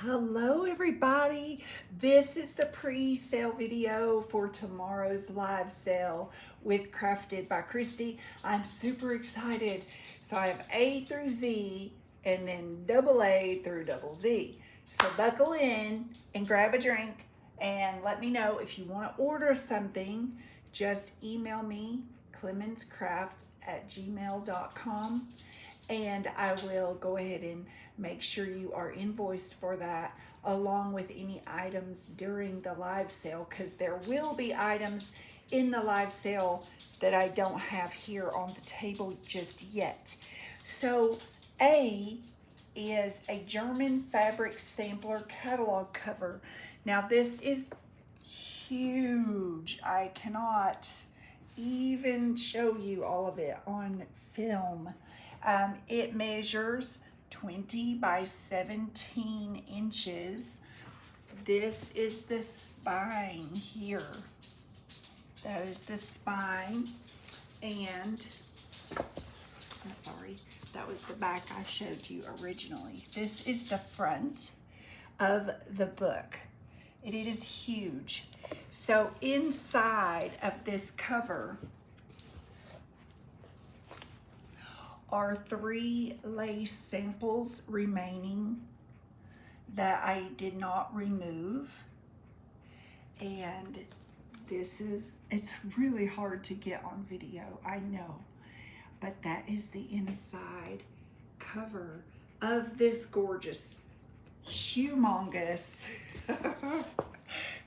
Hello everybody, this is the pre-sale video for tomorrow's live sale with Crafted by Christy. I'm super excited. So I have A through Z and then double A through double Z. So buckle in and grab a drink and let me know if you want to order something. Just email me, clemenscrafts@gmail.com, and I will go ahead and make sure you are invoiced for that, along with any items during the live sale, because there will be items in the live sale that I don't have here on the table just yet. So A is a German fabric sampler catalog cover. Now this is huge. I cannot even show you all of it on film. It measures 20 by 17 inches. This is the spine here. That is the spine. And I'm sorry, that was the back I showed you originally. This is the front of the book. And it is huge. So inside of this cover are 3 lace samples remaining that I did not remove. And it's really hard to get on video, I know. But that is the inside cover of this gorgeous, humongous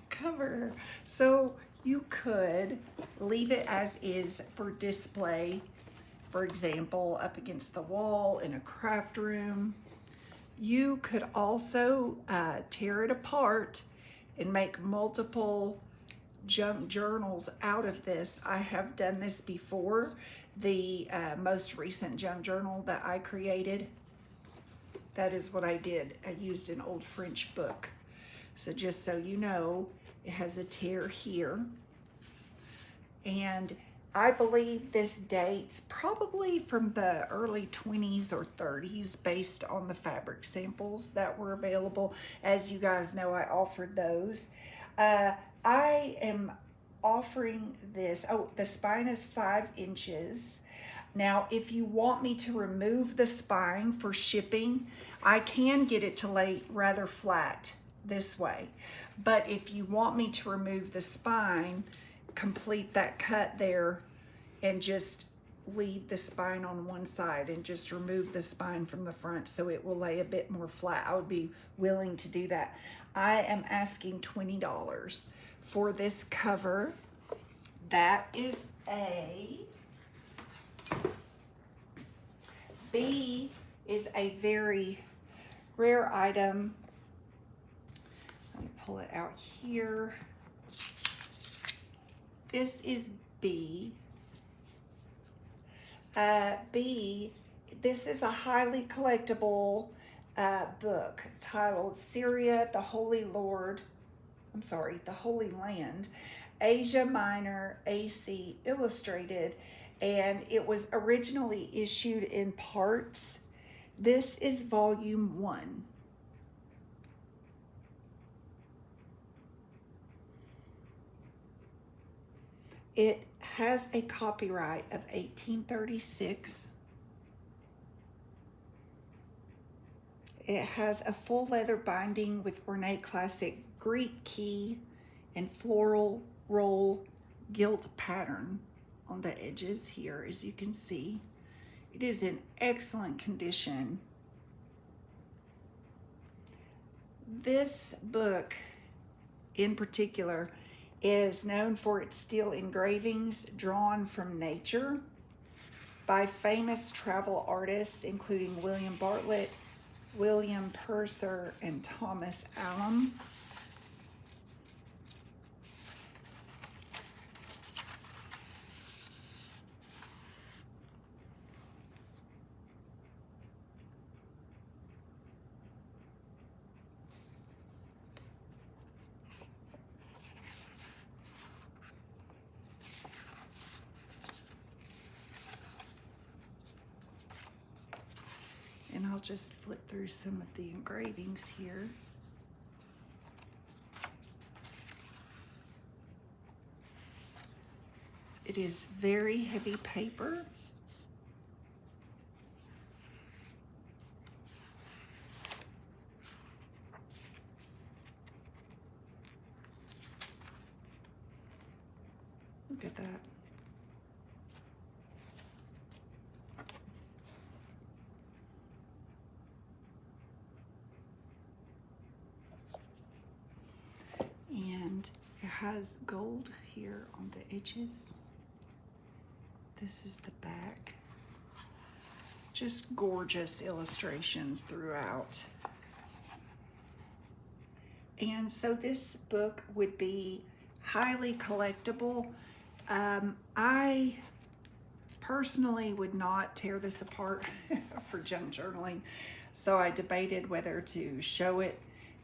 cover. So you could leave it as is for display, for example, up against the wall in a craft room. You could also tear it apart and make multiple junk journals out of this. I have done this before. The most recent junk journal that I created, that is what I did. I used an old French book. So just so you know, it has a tear here. And I believe this dates probably from the early 20s or 30s based on the fabric samples that were available. As you guys know, I offered those. I am offering this, the spine is 5 inches. Now, if you want me to remove the spine for shipping, I can get it to lay rather flat this way. But if you want me to remove the spine, complete that cut there and just leave the spine on one side and just remove the spine from the front so it will lay a bit more flat, I would be willing to do that. I am asking $20 for this cover. That is A. B is a very rare item. Let me pull it out here. This is B. B, this is a highly collectible book titled Syria, the Holy Land, Asia Minor, AC Illustrated, and it was originally issued in parts. This is volume 1. It has a copyright of 1836. It has a full leather binding with ornate classic Greek key and floral roll gilt pattern on the edges here, as you can see. It is in excellent condition. This book in particular is known for its steel engravings drawn from nature by famous travel artists, including William Bartlett, William Purser, and Thomas Allen. And I'll just flip through some of the engravings here. It is very heavy paper. Look at that. And it has gold here on the edges. This is the back. Just gorgeous illustrations throughout. And so this book would be highly collectible. I personally would not tear this apart for junk journaling, so I debated whether to show it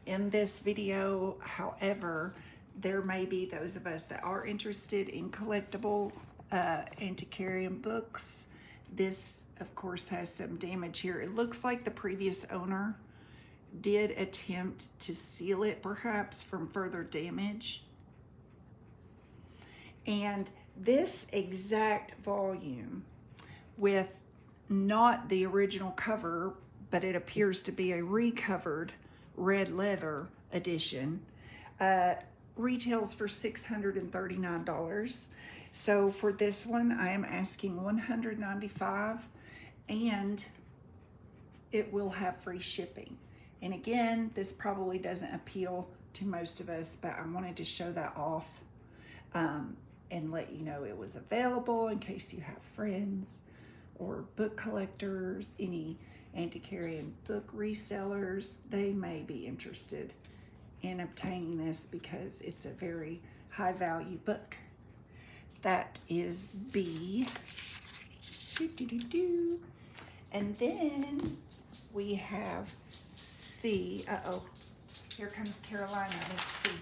in this video. However, there may be those of us that are interested in collectible antiquarian books. This, of course, has some damage here. It looks like the previous owner did attempt to seal it, perhaps, from further damage. And this exact volume, with not the original cover, but it appears to be a recovered red leather edition, retails for $639. So for this one, I am asking $195, and it will have free shipping. And again, this probably doesn't appeal to most of us, but I wanted to show that off and let you know it was available in case you have friends or book collectors, any antiquarian book resellers. They may be interested in obtaining this because it's a very high value book. That is B. And then we have C. Uh-oh, here comes Carolina. Let's see.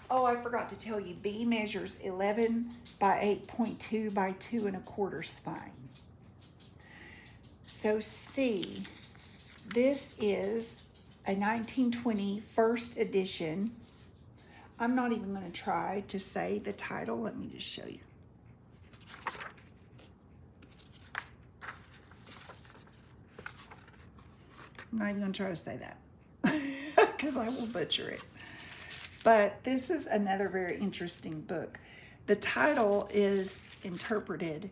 Oh, I forgot to tell you, B measures 11 by 8.2 by 2 1/4 spine. So C, this is a 1920 first edition. I'm not even going to try to say the title. Let me just show you. I'm not even going to try to say that because I will butcher it. But this is another very interesting book. The title is interpreted,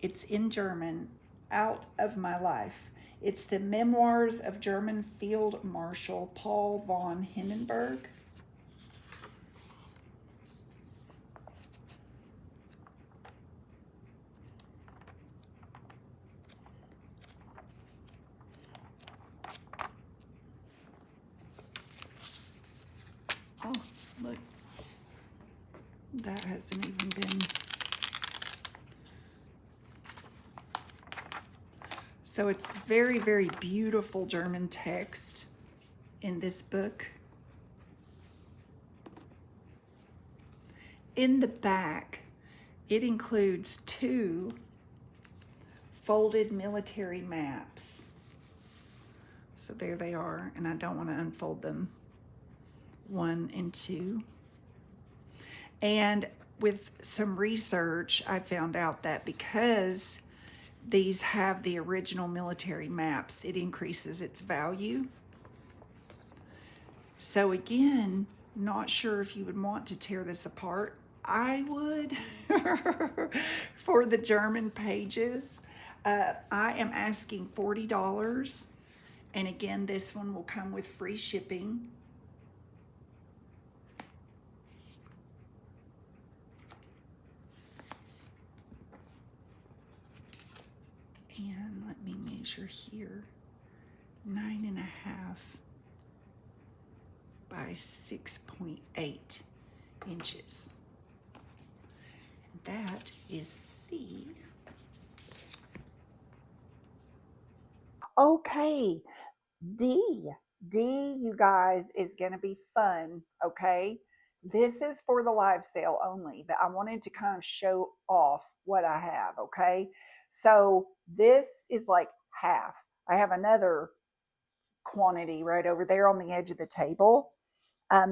it's in German, Out of My Life. It's the memoirs of German Field Marshal Paul von Hindenburg. Oh, look, that hasn't even been. So it's very, very beautiful German text in this book. In the back, it includes 2 folded military maps. So there they are, and I don't want to unfold them. 1 and 2. And with some research, I found out that because these have the original military maps, it increases its value. So again, not sure if you would want to tear this apart. I would for the German pages. I am asking $40. And again, this one will come with free shipping. And let me measure here, 9.5 by 6.8 inches. And that is C. Okay, D. D, you guys, is going to be fun, okay? This is for the live sale only, but I wanted to kind of show off what I have, okay? So this is like half. I have another quantity right over there on the edge of the table.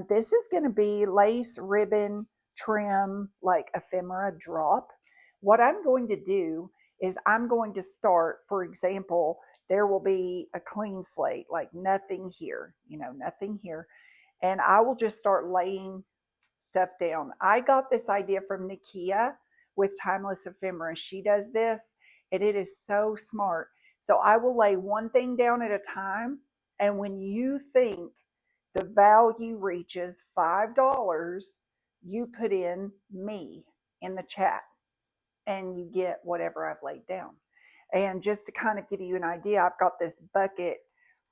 This is going to be lace ribbon trim, like ephemera drop. what I'm going to do is I'm going to start, for example, there will be a clean slate, like nothing here, nothing here. And I will just start laying stuff down. I got this idea from Nikia with Timeless Ephemera. She does this, and it is so smart. So I will lay one thing down at a time, and when you think the value reaches $5, you put in me in the chat and you get whatever I've laid down. And just to kind of give you an idea, I've got this bucket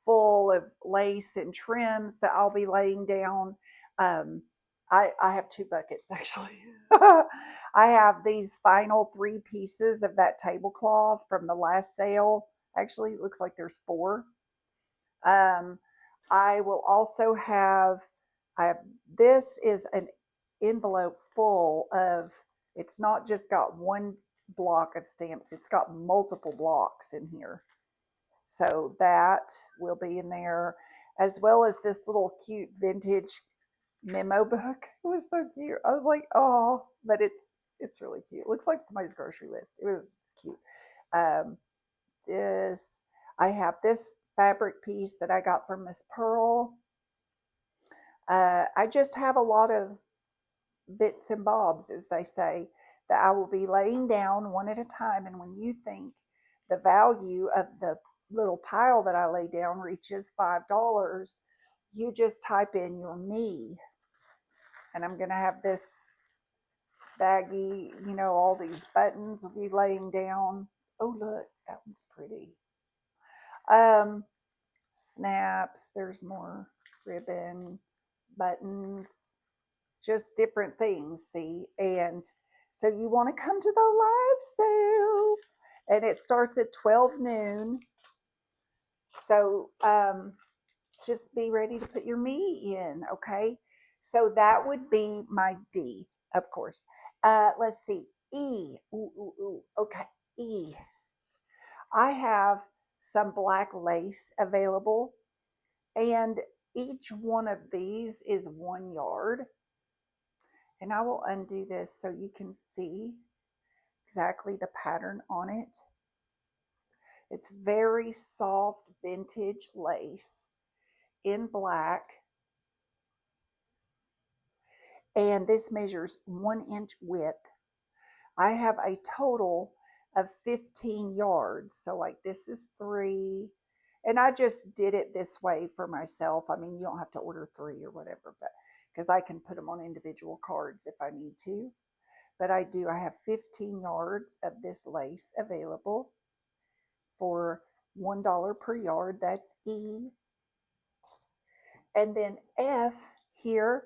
full of lace and trims that I'll be laying down. I have two buckets actually. I have these final three pieces of that tablecloth from the last sale. Actually, it looks like there's four. Um, I will also have, I have, this is an envelope full of, it's not just got one block of stamps, it's got multiple blocks in here. So that will be in there, as well as this little cute vintage memo book. It was so cute. I was like, oh, but it's really cute. It looks like somebody's grocery list. It was cute. Um, this I have this fabric piece that I got from Miss Pearl. I just have a lot of bits and bobs, as they say, that I will be laying down one at a time. And when you think the value of the little pile that I lay down reaches $5, you just type in your me. And I'm going to have this baggie, all these buttons will be laying down. Oh, look, that one's pretty. Snaps, there's more ribbon, buttons, just different things, see? And so you want to come to the live sale, and it starts at 12 noon. So just be ready to put your me in, okay? So that would be my D, of course. Let's see, E. Okay, E. I have some black lace available, and each one of these is 1 yard. And I will undo this so you can see exactly the pattern on it. It's very soft vintage lace in black. And this measures 1 inch width. I have a total of 15 yards. So like this is 3. And I just did it this way for myself. I mean, you don't have to order 3 or whatever, but because I can put them on individual cards if I need to. But I have 15 yards of this lace available for $1 per yard. That's E. And then F here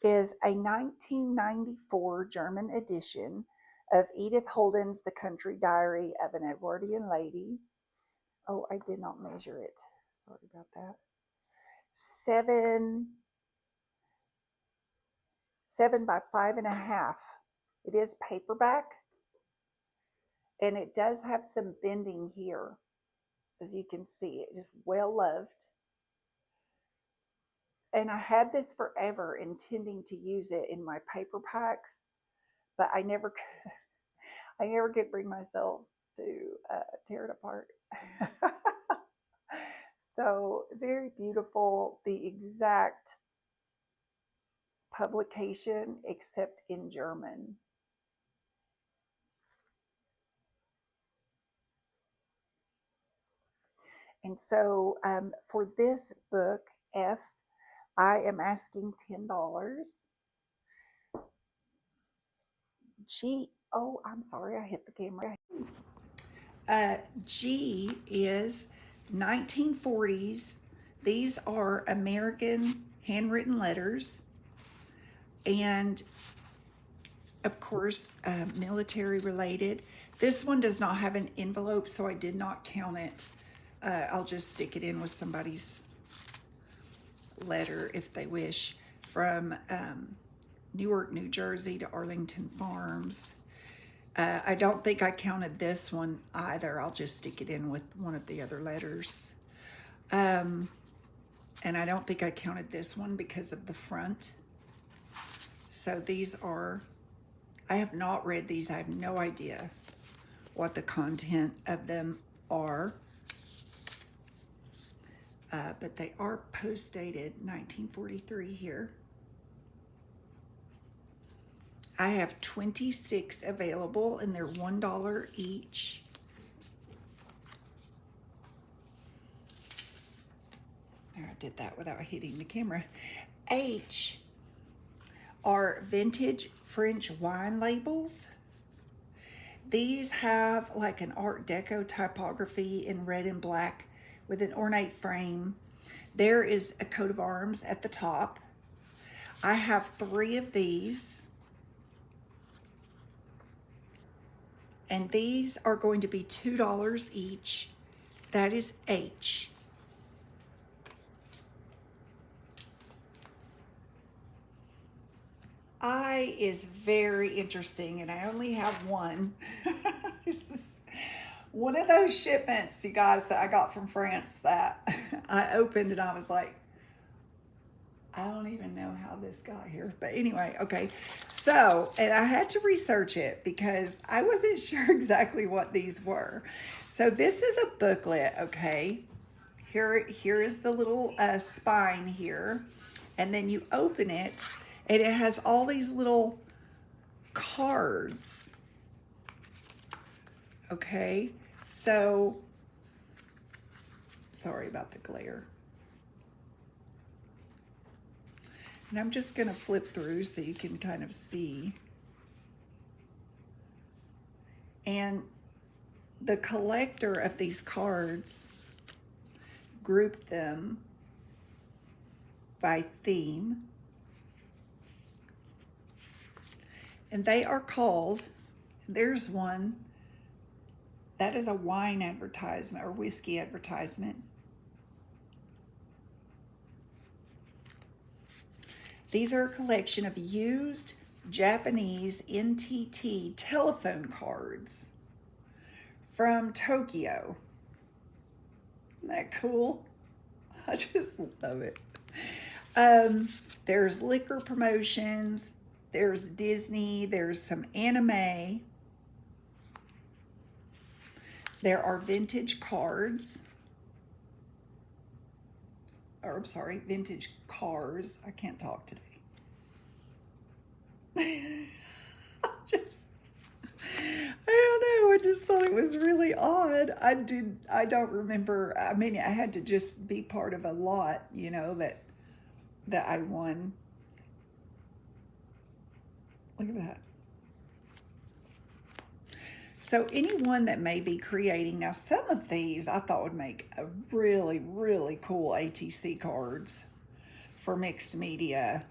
is a 1994 German edition of Edith Holden's The Country Diary of an Edwardian Lady. Oh, I did not measure it. Sorry about that. 7 by 5.5. It is paperback, and it does have some bending here. As you can see, it is well loved. And I had this forever, intending to use it in my paper packs, but I never could bring myself to tear it apart. So very beautiful, the exact publication except in German. And so for this book, F, I am asking $10. G, oh, I'm sorry, I hit the camera. G is 1940s. These are American handwritten letters. And of course, military related. This one does not have an envelope, so I did not count it. I'll just stick it in with somebody's letter if they wish, from Newark, New Jersey to Arlington Farms. I don't think I counted this one either. I'll just stick it in with one of the other letters. And I don't think I counted this one because of the front. So these are I have not read these. I have no idea what the content of them are. But they are post-dated 1943 here. I have 26 available, and they're $1 each. There, I did that without hitting the camera. H are vintage French wine labels. These have like an Art Deco typography in red and black with an ornate frame. There is a coat of arms at the top. I have 3 of these. And these are going to be $2 each. That is H. I is very interesting, and I only have one. This is one of those shipments, you guys, that I got from France that I opened and I was like, I don't even know how this got here. But anyway, okay. So, and I had to research it because I wasn't sure exactly what these were. So this is a booklet, okay? Here is the little spine here. And then you open it, and it has all these little cards. Okay, so, sorry about the glare. And I'm just gonna flip through so you can kind of see. And the collector of these cards grouped them by theme. And they are called, there's one, that is a wine advertisement or whiskey advertisement. These are a collection of used Japanese NTT telephone cards from Tokyo. Isn't that cool? I just love it. There's liquor promotions, there's Disney, there's some anime. There are vintage cards. Or I'm sorry, vintage cars. I can't talk today. I don't know. I just thought it was really odd. I don't remember. I mean, I had to just be part of a lot, you know, that I won. Look at that. So anyone that may be creating, now some of these I thought would make a really, really cool ATC cards for mixed media.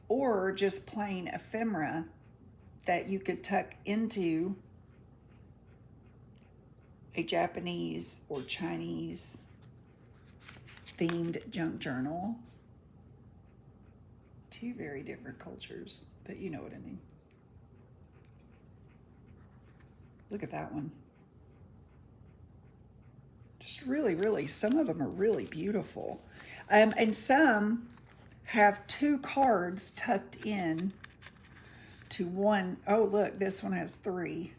Or just plain ephemera that you could tuck into a Japanese or Chinese themed junk journal. 2 very different cultures, but you know what I mean. Look at that one. Just really, really, some of them are really beautiful. And some have 2 cards tucked in to one. Oh, look, this one has 3.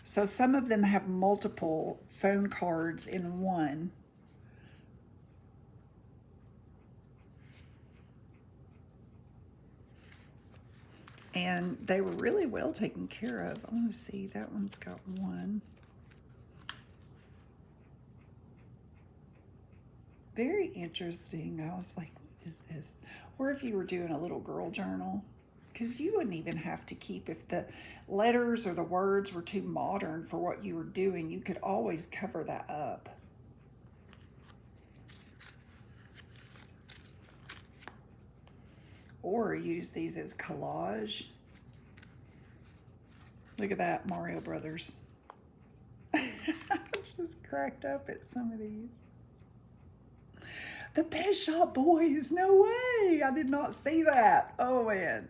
So some of them have multiple phone cards in one. And they were really well taken care of. I want to see, that one's got 1. Very interesting. I was like, what is this? Or if you were doing a little girl journal, because you wouldn't even have to keep, if the letters or the words were too modern for what you were doing, you could always cover that up. Or use these as collage. Look at that, Mario Brothers. I just cracked up at some of these. The Pet Shop Boys, no way. I did not see that. Oh man.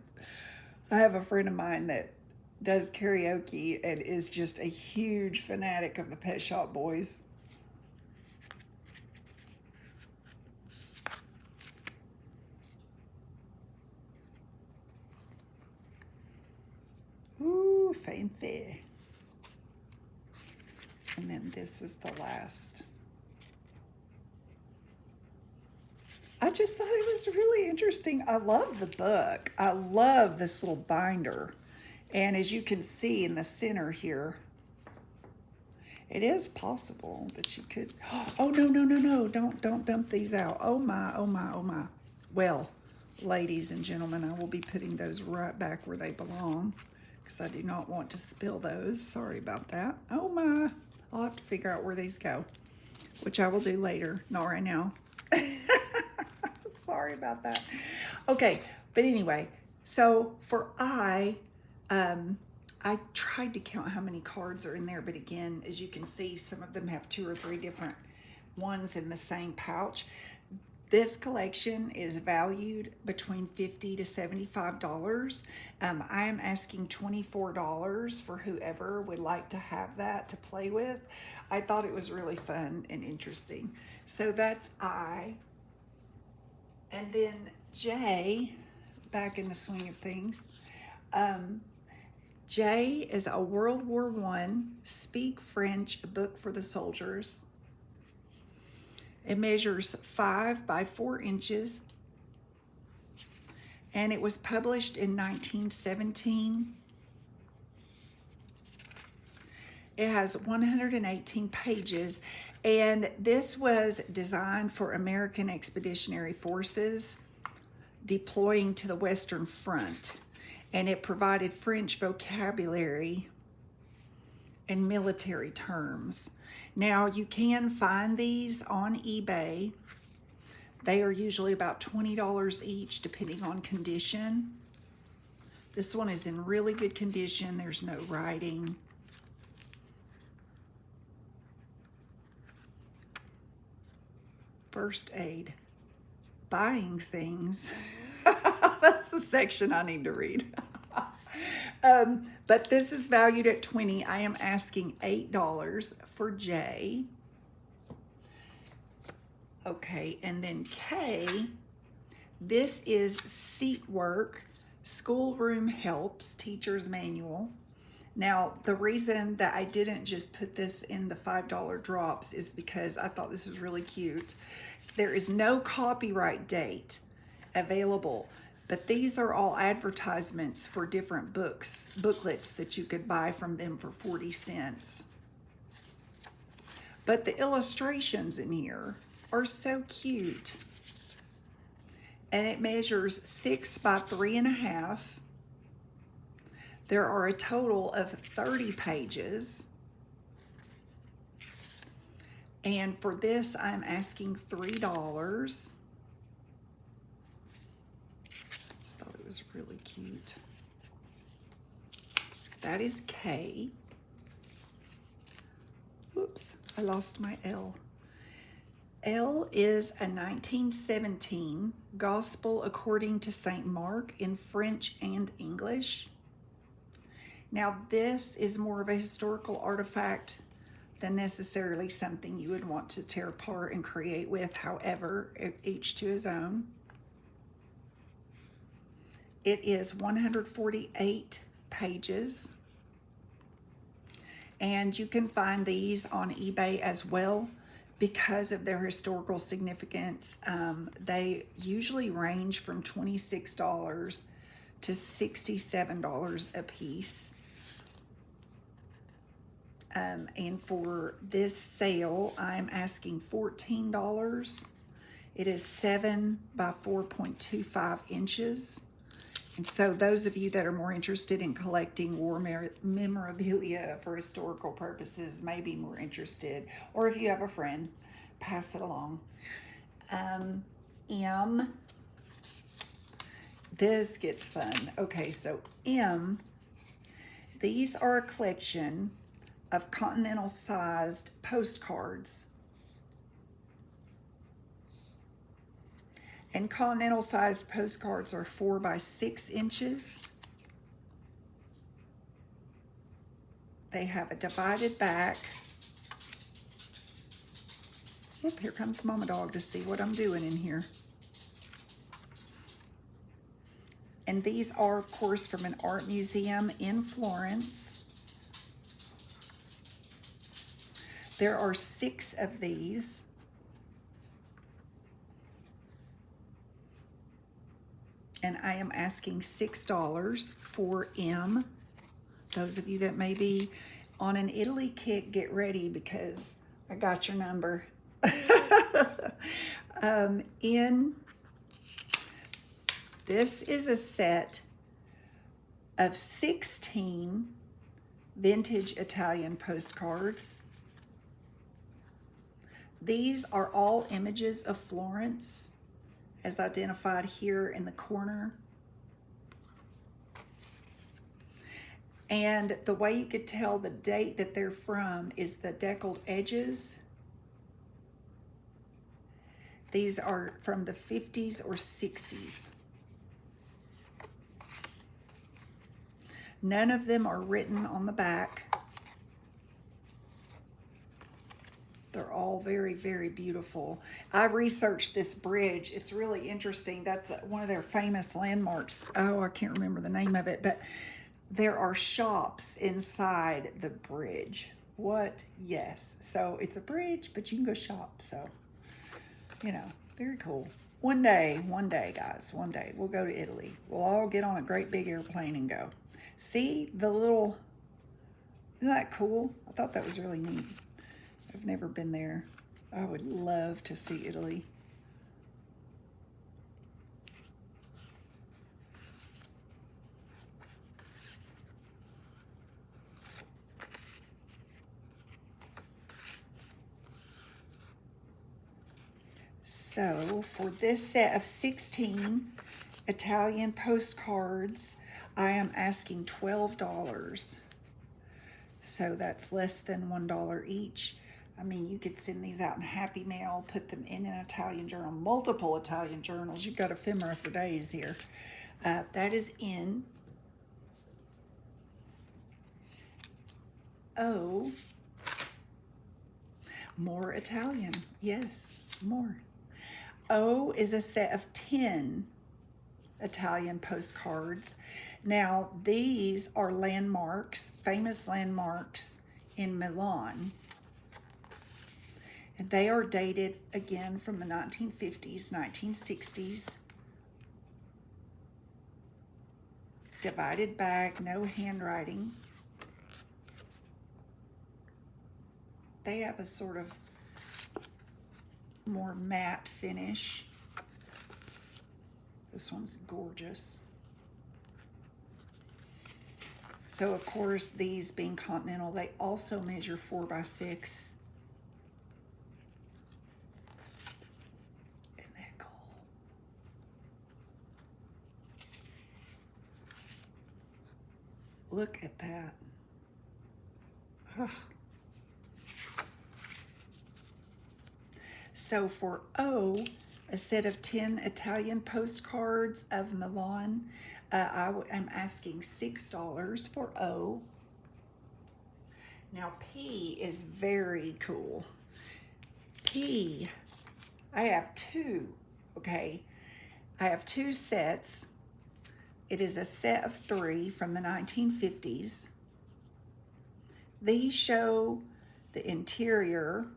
I have a friend of mine that does karaoke and is just a huge fanatic of the Pet Shop Boys. fancy. And then this is the last. I just thought it was really interesting. I love the book. I love this little binder. And as you can see in the center here, it is possible that you could, oh, no, don't dump these out. Oh my. Well, ladies and gentlemen, I will be putting those right back where they belong because I do not want to spill those. Sorry about that. Oh my, I'll have to figure out where these go, which I will do later, not right now. Sorry about that. Okay, but anyway, so for I tried to count how many cards are in there, but again, as you can see, some of them have 2 or 3 different ones in the same pouch. This collection is valued between $50 to $75. I am asking $24 for whoever would like to have that to play with. I thought it was really fun and interesting. So that's I. And then J, back in the swing of things. J is a World War I Speak French book for the soldiers. It measures 5 by 4 inches. And it was published in 1917. It has 118 pages. And this was designed for American Expeditionary Forces deploying to the Western Front. And it provided French vocabulary and military terms. Now, you can find these on eBay. They are usually about $20 each, depending on condition. This one is in really good condition. There's no writing. First aid. Buying things. That's the section I need to read. But this is valued at $20. I am asking $8 for J. Okay, and then K. This is Seat Work, Schoolroom Helps, Teacher's Manual. Now, the reason that I didn't just put this in the $5 drops is because I thought this was really cute. There is no copyright date available, but these are all advertisements for different booklets that you could buy from them for 40 cents. But the illustrations in here are so cute. And it measures 6 by 3.5. There are a total of 30 pages. And for this, I'm asking $3. Just thought it was really cute. That is K. Whoops, I lost my L. L is a 1917 Gospel According to St. Mark in French and English. Now, this is more of a historical artifact than necessarily something you would want to tear apart and create with. However, each to his own. It is 148 pages. And you can find these on eBay as well because of their historical significance. They usually range from $26 to $67 a piece. And for this sale, I'm asking $14. It is 7 by 4.25 inches. And so those of you that are more interested in collecting war memorabilia for historical purposes may be more interested. Or if you have a friend, pass it along. M. This gets fun. Okay, so M. These are a collection of continental-sized postcards. And continental-sized postcards are 4 by 6 inches. They have a divided back. Yep, here comes Mama Dog to see what I'm doing in here. And these are, of course, from an art museum in Florence. There are 6 of these. And I am asking $6 for M. Those of you that may be on an Italy kick, get ready because I got your number. In this is a set of 16 vintage Italian postcards. These are all images of Florence, as identified here in the corner. And the way you could tell the date that they're from is the deckled edges. These are from the 50s or 60s. None of them are written on the back. They're all very, very beautiful. I researched this bridge. It's really interesting. That's one of their famous landmarks. Oh, I can't remember the name of it, but there are shops inside the bridge. What? Yes. So it's a bridge, but you can go shop. So, you know, very cool. One day, guys, one day we'll go to Italy. We'll all get on a great big airplane and go. See the little, isn't that cool? I thought that was really neat. I've never been there. I would love to see Italy. So for this set of 16 Italian postcards, I am asking $12. So that's less than $1 each. I mean, you could send these out in Happy Mail, put them in an Italian journal, multiple Italian journals. You've got ephemera for days here. That is in O. More Italian. Yes, more. O is a set of 10 Italian postcards. Now, these are landmarks, famous landmarks in Milan. And they are dated, again, from the 1950s, 1960s. Divided back, no handwriting. They have a sort of more matte finish. This one's gorgeous. So, of course, these being continental, they also measure 4 by 6. Isn't that cool? Look at that. Ugh. So for O, a set of 10 Italian postcards of Milan, I'm asking $6 for O. Now P is very cool. P, I have 2, okay? I have 2 sets. It is a set of 3 from the 1950s. These show the interior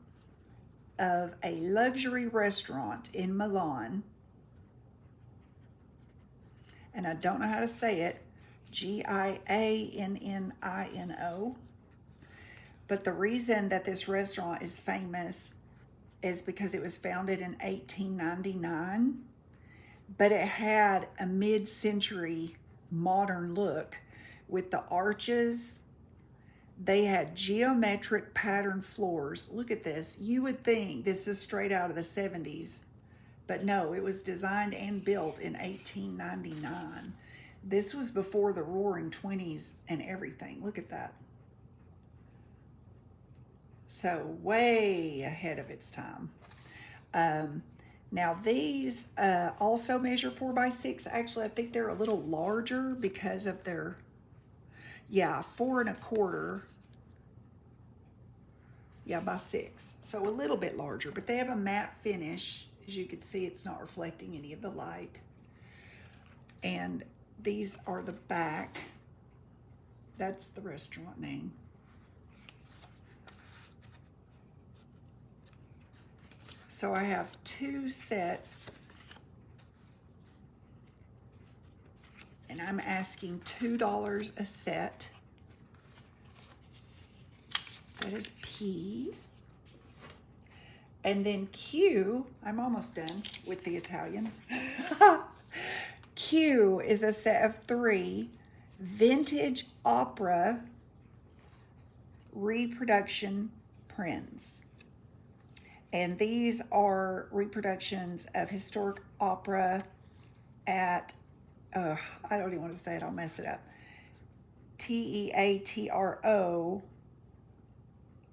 of a luxury restaurant in Milan. And I don't know how to say it, Giannino. But the reason that this restaurant is famous is because it was founded in 1899, but it had a mid-century modern look with the arches. They had geometric pattern floors. Look at this. You would think this is straight out of the 70s, but no, it was designed and built in 1899. This was before the Roaring 20s and everything. Look at that. So way ahead of its time. Now these also measure 4 by 6. Actually, I think they're a little larger because of their, 4 1/4. By 6. So a little bit larger, but they have a matte finish. As you can see, it's not reflecting any of the light. And these are the back. That's the restaurant name. So I have 2 sets, and I'm asking $2 a set. That is P. And then Q, I'm almost done with the Italian. Q is a set of 3 vintage opera reproduction prints. And these are reproductions of historic opera at, I don't even want to say it, I'll mess it up. Teatro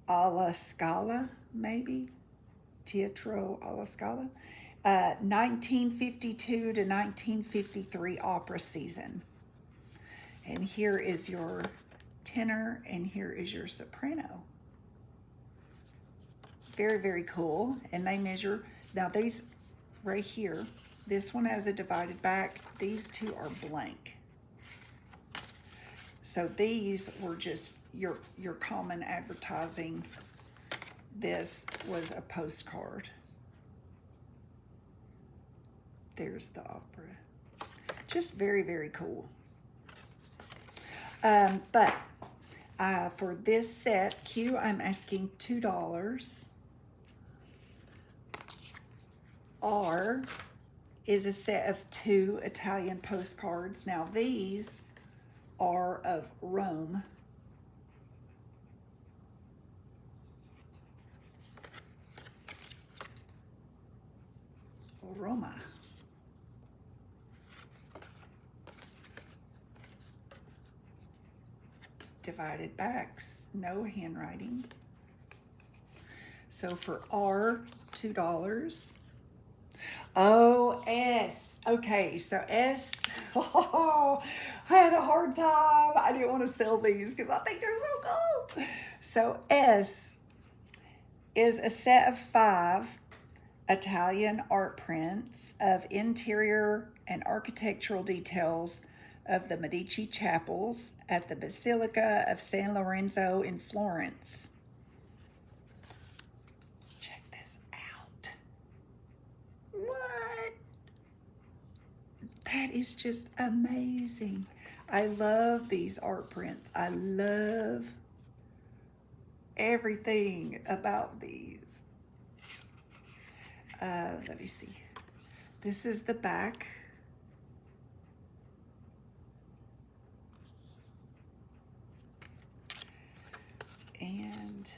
alla Scala, maybe? Teatro alla Scala. 1952 to 1953 opera season. And here is your tenor, and here is your soprano. Very, very cool. And they measure, now these right here, this one has a divided back. These 2 are blank. So these were just your common advertising. This was a postcard. There's the opera. Just very, very cool. But for this set, Q, I'm asking $2. R is a set of 2 Italian postcards. Now these are of Rome. Roma. Divided backs, no handwriting. So for R, $2. Oh, S. Okay, so S, oh, I had a hard time. I didn't want to sell these because I think they're so cool. So S is a set of 5 Italian art prints of interior and architectural details of the Medici chapels at the Basilica of San Lorenzo in Florence. Check this out. What? That is just amazing. I love these art prints. I love everything about these. Let me see. This is the back. And,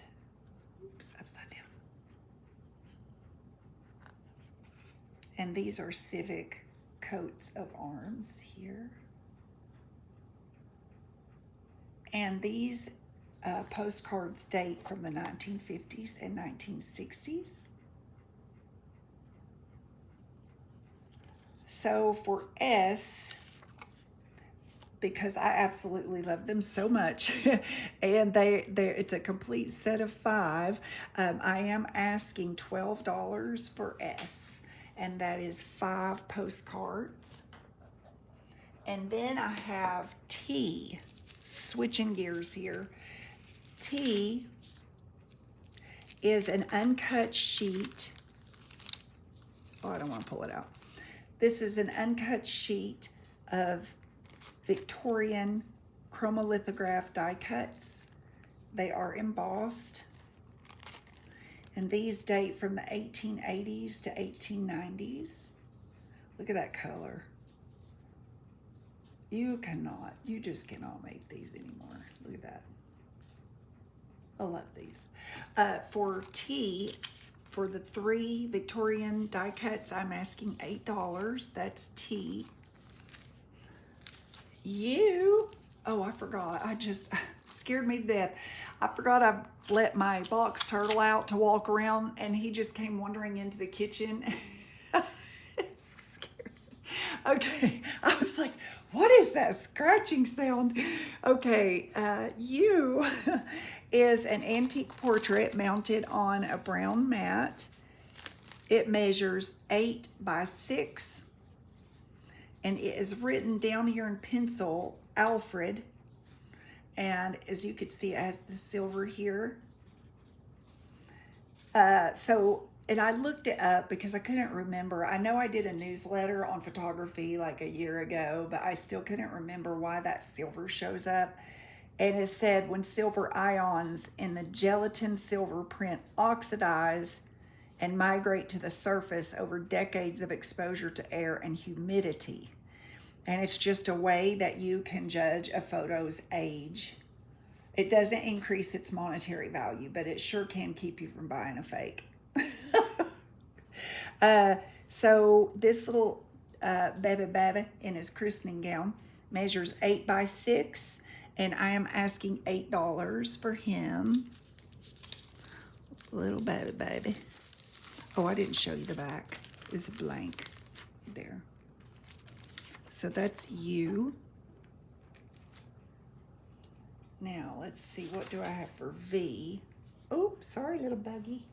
oops, upside down. And these are civic coats of arms here. And these postcards date from the 1950s and 1960s. So for S, because I absolutely love them so much, and it's a complete set of 5, I am asking $12 for S, and that is 5 postcards. And then I have T, switching gears here. T is an uncut sheet. Oh, I don't want to pull it out. This is an uncut sheet of Victorian chromolithograph die cuts. They are embossed, and these date from the 1880s to 1890s. Look at that color. You just cannot make these anymore. Look at that. I love these. For T, for the 3 Victorian die cuts, I'm asking $8. That's T. U, oh, I forgot. I just scared me to death. I forgot I let my box turtle out to walk around, and he just came wandering into the kitchen. It scared me. Okay, I was like, what is that scratching sound? Okay, U is an antique portrait mounted on a brown mat. It measures 8 by 6, and it is written down here in pencil, Alfred. And as you could see, it has the silver here. So and I looked it up because I couldn't remember. I know I did a newsletter on photography like a year ago, but I still couldn't remember why that silver shows up. And it said when silver ions in the gelatin silver print oxidize and migrate to the surface over decades of exposure to air and humidity. And it's just a way that you can judge a photo's age. It doesn't increase its monetary value, but it sure can keep you from buying a fake. So this little baby in his christening gown measures 8 by 6, and I am asking $8 for him. Little baby. Oh, I didn't show you the back. It's blank there. So that's you. Now, let's see, what do I have for V? Oh, sorry, little buggy.